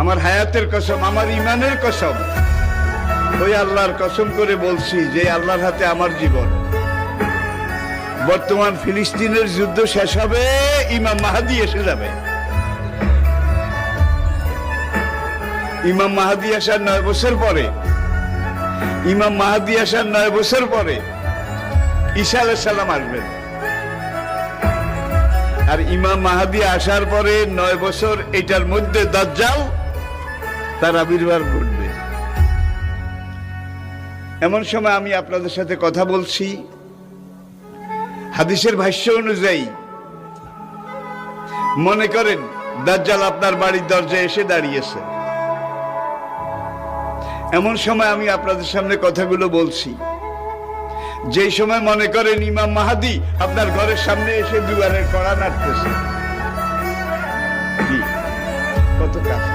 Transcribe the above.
আমার হায়াতের কসম, আমার ইমানের কসম, ওই আল্লাহর কসম করে বলছি যে আল্লাহর হাতে আমার জীবন। বর্তমান ফিলিস্তিনের যুদ্ধ শেষ হবে, ইমাম মাহাদি এসে যাবে। ইমাম মাহাদি আসার 9 বছর পরে, ইমাম মাহাদি আসার 9 বছর পরে ঈসা আলাইহিস সালাম আসবেন। আর ইমাম মাহাদি আসার পরে 9 বছর এটার মধ্যে দাজ্জাল তার আবির্ভাব ঘটবে। এমন সময় আমি আপনাদের সাথে কথা বলছি, হাদিসের ভাষ্য অনুযায়ী মনে করেন দাজ্জাল আপনার বাড়ির দরজায় এসে দাঁড়িয়েছে। এমন সময় আমি আপনাদের সামনে কথাগুলো বলছি, যেই সময় মনে করেন ইমাম মাহাদি আপনার ঘরের সামনে এসে দুয়ারের কড়া নাড়তেছে। কত কাছে!